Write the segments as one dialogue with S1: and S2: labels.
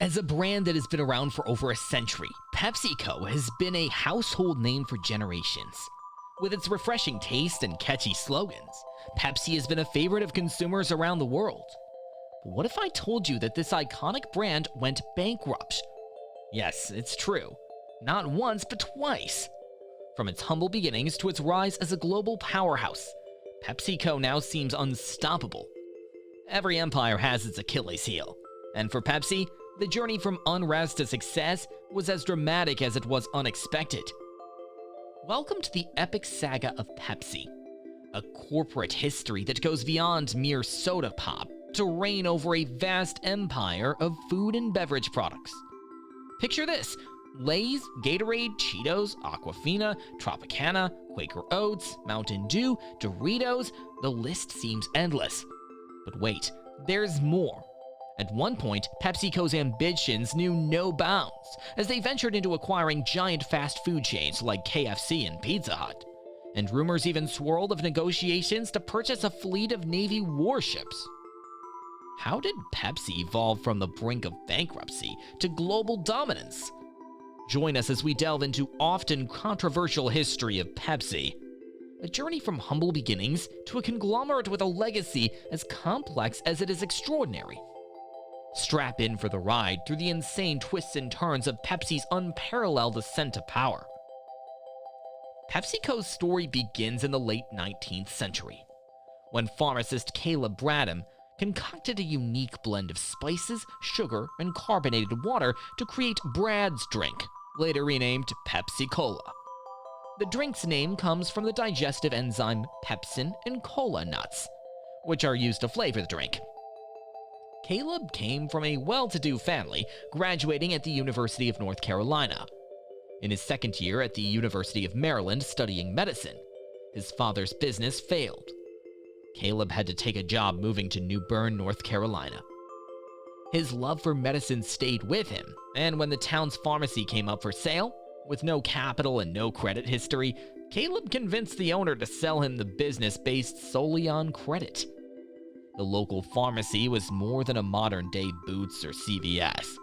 S1: As a brand that has been around for over a century, PepsiCo has been a household name for generations. With its refreshing taste and catchy slogans, Pepsi has been a favorite of consumers around the world. But what if I told you that this iconic brand went bankrupt? Yes, it's true. Not once, but twice. From its humble beginnings to its rise as a global powerhouse, PepsiCo now seems unstoppable. Every empire has its Achilles heel, and for Pepsi, the journey from unrest to success was as dramatic as it was unexpected. Welcome to the epic saga of Pepsi, a corporate history that goes beyond mere soda pop to reign over a vast empire of food and beverage products. Picture this: Lay's, Gatorade, Cheetos, Aquafina, Tropicana, Quaker Oats, Mountain Dew, Doritos, the list seems endless. But wait, there's more. At one point, PepsiCo's ambitions knew no bounds, as they ventured into acquiring giant fast food chains like KFC and Pizza Hut. And rumors even swirled of negotiations to purchase a fleet of Navy warships. How did Pepsi evolve from the brink of bankruptcy to global dominance? Join us as we delve into often controversial history of Pepsi, a journey from humble beginnings to a conglomerate with a legacy as complex as it is extraordinary. Strap in for the ride through the insane twists and turns of Pepsi's unparalleled ascent to power. PepsiCo's story begins in the late 19th century, when pharmacist Caleb Bradham concocted a unique blend of spices, sugar, and carbonated water to create Brad's drink, later renamed Pepsi-Cola. The drink's name comes from the digestive enzyme pepsin and cola nuts, which are used to flavor the drink. Caleb came from a well-to-do family, graduating at the University of North Carolina. In his second year at the University of Maryland studying medicine, his father's business failed. Caleb had to take a job moving to New Bern, North Carolina. His love for medicine stayed with him, and when the town's pharmacy came up for sale, with no capital and no credit history, Caleb convinced the owner to sell him the business based solely on credit. The local pharmacy was more than a modern-day Boots or CVS.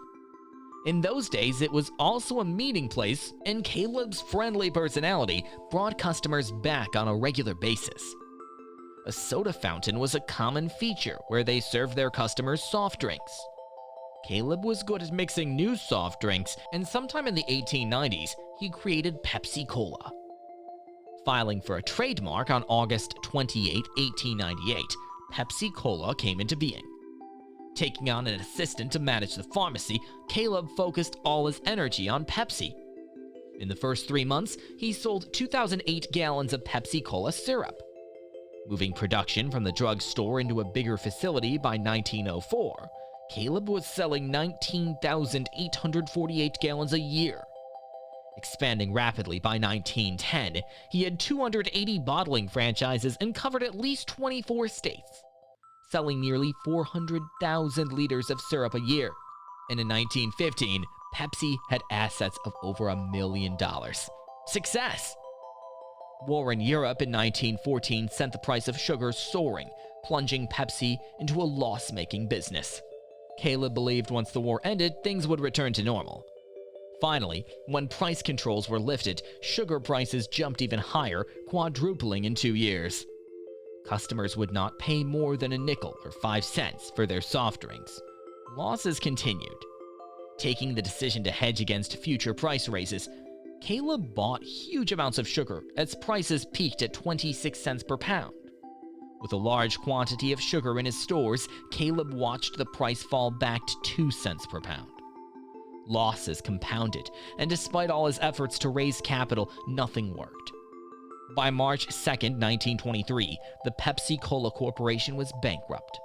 S1: In those days, it was also a meeting place, and Caleb's friendly personality brought customers back on a regular basis. A soda fountain was a common feature where they served their customers soft drinks. Caleb was good at mixing new soft drinks, and sometime in the 1890s, he created Pepsi-Cola. Filing for a trademark on August 28, 1898, Pepsi-Cola came into being. Taking on an assistant to manage the pharmacy, Caleb focused all his energy on Pepsi. In the first 3 months, he sold 2,008 gallons of Pepsi-Cola syrup. Moving production from the drugstore into a bigger facility by 1904, Caleb was selling 19,848 gallons a year. Expanding rapidly by 1910, he had 280 bottling franchises and covered at least 24 states, selling nearly 400,000 liters of syrup a year. And in 1915, Pepsi had assets of over $1 million. Success! War in Europe in 1914 sent the price of sugar soaring, plunging Pepsi into a loss-making business. Caleb believed once the war ended, things would return to normal. Finally, when price controls were lifted, sugar prices jumped even higher, quadrupling in 2 years. Customers would not pay more than a nickel or 5 cents for their soft drinks. Losses continued. Taking the decision to hedge against future price raises, Caleb bought huge amounts of sugar as prices peaked at 26 cents per pound. With a large quantity of sugar in his stores, Caleb watched the price fall back to 2 cents per pound. Losses compounded, and despite all his efforts to raise capital, nothing worked. By March 2, 1923, the Pepsi-Cola Corporation was bankrupt.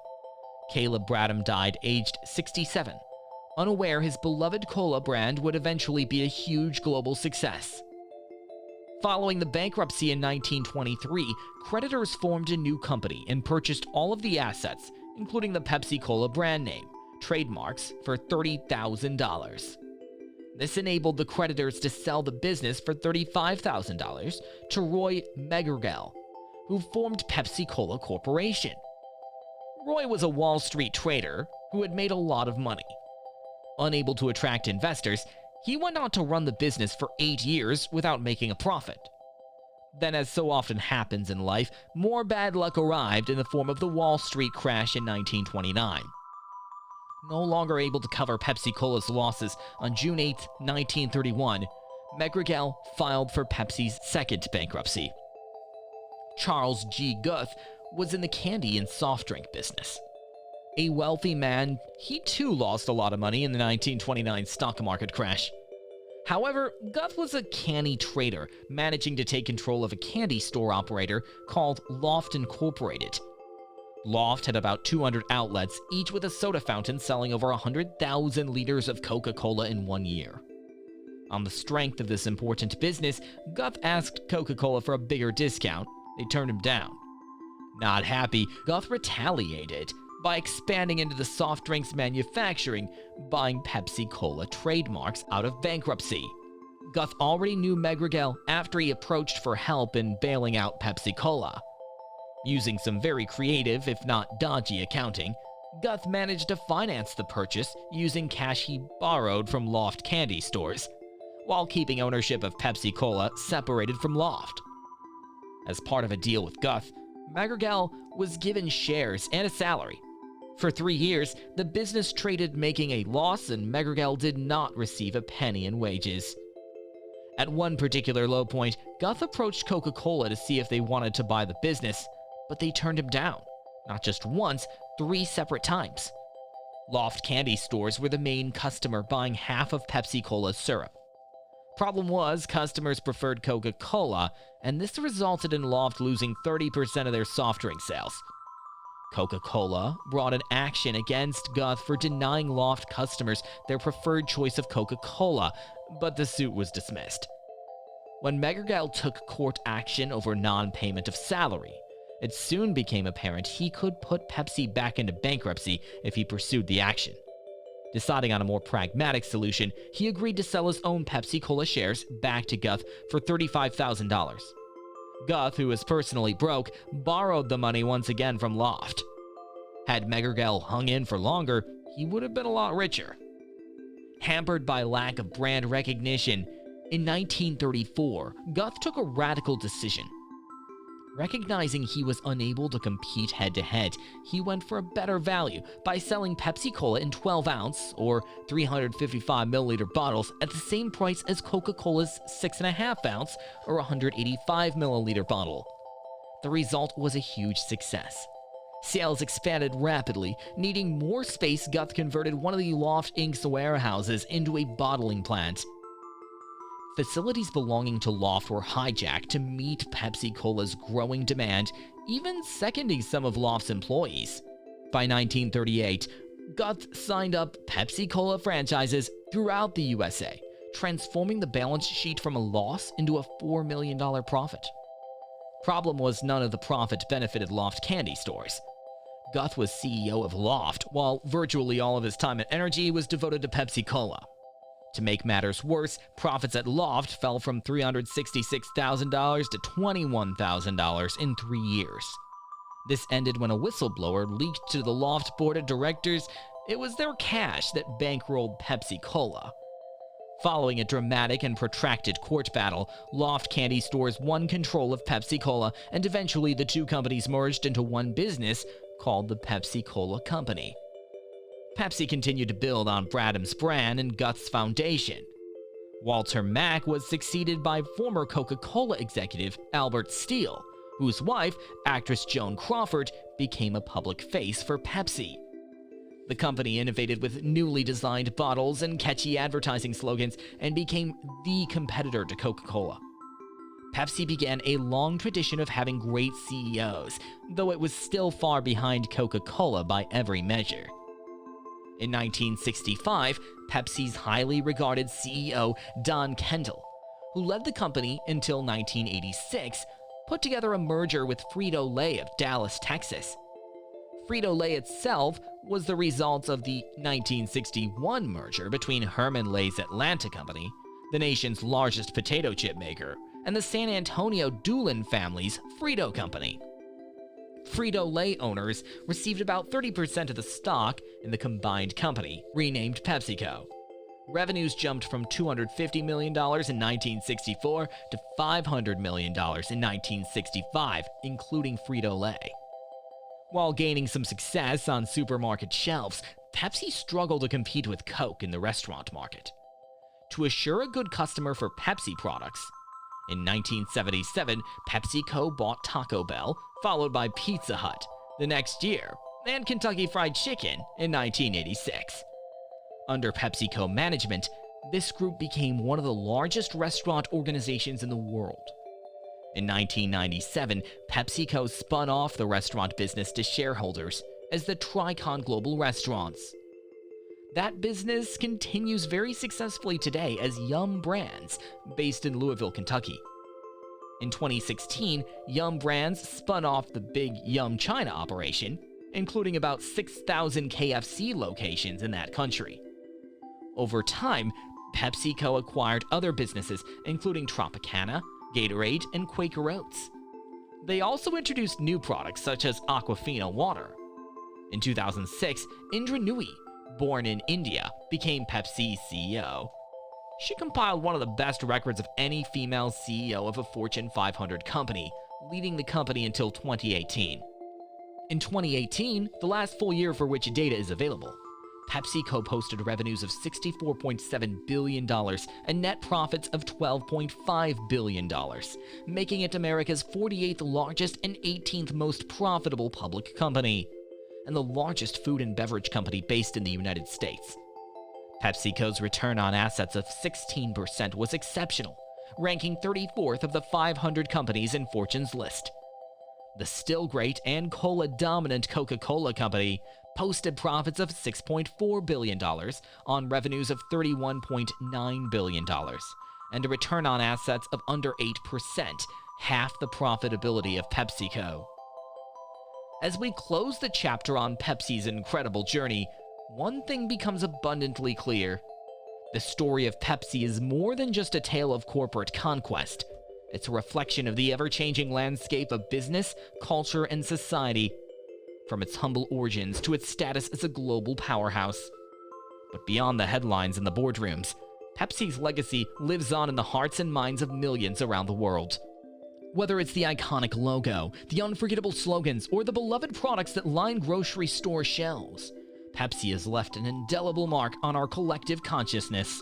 S1: Caleb Bradham died aged 67, unaware his beloved cola brand would eventually be a huge global success. Following the bankruptcy in 1923, creditors formed a new company and purchased all of the assets, including the Pepsi-Cola brand name, trademarks, for $30,000. This enabled the creditors to sell the business for $35,000 to Roy Megergel, who formed PepsiCola Corporation. Roy was a Wall Street trader who had made a lot of money. Unable to attract investors, he went on to run the business for 8 years without making a profit. Then, as so often happens in life, more bad luck arrived in the form of the Wall Street crash in 1929. No longer able to cover Pepsi-Cola's losses, on June 8, 1931, McGregell filed for Pepsi's second bankruptcy. Charles G. Guth was in the candy and soft drink business. A wealthy man, he too lost a lot of money in the 1929 stock market crash. However, Guth was a canny trader, managing to take control of a candy store operator called Loft Incorporated. Loft had about 200 outlets, each with a soda fountain selling over 100,000 liters of Coca-Cola in 1 year. On the strength of this important business, Guth asked Coca-Cola for a bigger discount. They turned him down. Not happy, Guth retaliated by expanding into the soft drinks manufacturing, buying Pepsi-Cola trademarks out of bankruptcy. Guth already knew McGregell after he approached for help in bailing out Pepsi-Cola. Using some very creative, if not dodgy accounting, Guth managed to finance the purchase using cash he borrowed from Loft candy stores, while keeping ownership of Pepsi-Cola separated from Loft. As part of a deal with Guth, McGregell was given shares and a salary. For 3 years, the business traded, making a loss, and McGregell did not receive a penny in wages. At one particular low point, Guth approached Coca-Cola to see if they wanted to buy the business, but they turned him down, not just once, 3 separate times. Loft candy stores were the main customer, buying half of Pepsi-Cola's syrup. Problem was, customers preferred Coca-Cola, and this resulted in Loft losing 30% of their soft drink sales. Coca-Cola brought an action against Guth for denying Loft customers their preferred choice of Coca-Cola, but the suit was dismissed. When McGregell took court action over non-payment of salary, it soon became apparent he could put Pepsi back into bankruptcy if he pursued the action. Deciding on a more pragmatic solution, he agreed to sell his own Pepsi-Cola shares back to Guth for $35,000. Guth, who was personally broke, borrowed the money once again from Loft. Had McGregell hung in for longer, he would have been a lot richer. Hampered by lack of brand recognition, in 1934, Guth took a radical decision. Recognizing he was unable to compete head-to-head, he went for a better value by selling Pepsi-Cola in 12-ounce or 355-milliliter bottles at the same price as Coca-Cola's 6.5-ounce or 185-milliliter bottle. The result was a huge success. Sales expanded rapidly. Needing more space, Guth converted one of the Loft Inc.'s warehouses into a bottling plant. Facilities belonging to Loft were hijacked to meet Pepsi-Cola's growing demand, even seconding some of Loft's employees. By 1938, Guth signed up Pepsi-Cola franchises throughout the USA, transforming the balance sheet from a loss into a $4 million profit. Problem was, none of the profit benefited Loft candy stores. Guth was CEO of Loft, while virtually all of his time and energy was devoted to Pepsi-Cola. To make matters worse, profits at Loft fell from $366,000 to $21,000 in 3 years. This ended when a whistleblower leaked to the Loft board of directors it was their cash that bankrolled Pepsi-Cola. Following a dramatic and protracted court battle, Loft candy stores won control of Pepsi-Cola, and eventually the two companies merged into one business called the Pepsi-Cola Company. Pepsi continued to build on Bradham's brand and Guth's foundation. Walter Mack was succeeded by former Coca-Cola executive Albert Steele, whose wife, actress Joan Crawford, became a public face for Pepsi. The company innovated with newly designed bottles and catchy advertising slogans and became the competitor to Coca-Cola. Pepsi began a long tradition of having great CEOs, though it was still far behind Coca-Cola by every measure. In 1965, Pepsi's highly regarded CEO, Don Kendall, who led the company until 1986, put together a merger with Frito-Lay of Dallas, Texas. Frito-Lay itself was the result of the 1961 merger between Herman Lay's Atlanta Company, the nation's largest potato chip maker, and the San Antonio Doolin family's Frito Company. Frito-Lay owners received about 30% of the stock in the combined company, renamed PepsiCo. Revenues jumped from $250 million in 1964 to $500 million in 1965, including Frito-Lay. While gaining some success on supermarket shelves, Pepsi struggled to compete with Coke in the restaurant market. To assure a good customer for Pepsi products, in 1977, PepsiCo bought Taco Bell, followed by Pizza Hut the next year, and Kentucky Fried Chicken in 1986. Under PepsiCo management, this group became one of the largest restaurant organizations in the world. In 1997, PepsiCo spun off the restaurant business to shareholders as the Tricon Global Restaurants. That business continues very successfully today as Yum Brands, based in Louisville, Kentucky. In 2016, Yum Brands spun off the big Yum China operation, including about 6,000 KFC locations in that country. Over time, PepsiCo acquired other businesses, including Tropicana, Gatorade, and Quaker Oats. They also introduced new products such as Aquafina water. In 2006, Indra Nooyi, born in India, became Pepsi's CEO. She compiled one of the best records of any female CEO of a Fortune 500 company, leading the company until 2018. In 2018, the last full year for which data is available, PepsiCo posted revenues of $64.7 billion and net profits of $12.5 billion, making it America's 48th largest and 18th most profitable public company, and the largest food and beverage company based in the United States. PepsiCo's return on assets of 16% was exceptional, ranking 34th of the 500 companies in Fortune's list. The still great and cola-dominant Coca-Cola Company posted profits of $6.4 billion on revenues of $31.9 billion, and a return on assets of under 8%, half the profitability of PepsiCo. As we close the chapter on Pepsi's incredible journey, one thing becomes abundantly clear. The story of Pepsi is more than just a tale of corporate conquest. It's a reflection of the ever-changing landscape of business, culture, and society, from its humble origins to its status as a global powerhouse. But beyond the headlines and the boardrooms, Pepsi's legacy lives on in the hearts and minds of millions around the world. Whether it's the iconic logo, the unforgettable slogans, or the beloved products that line grocery store shelves, Pepsi has left an indelible mark on our collective consciousness.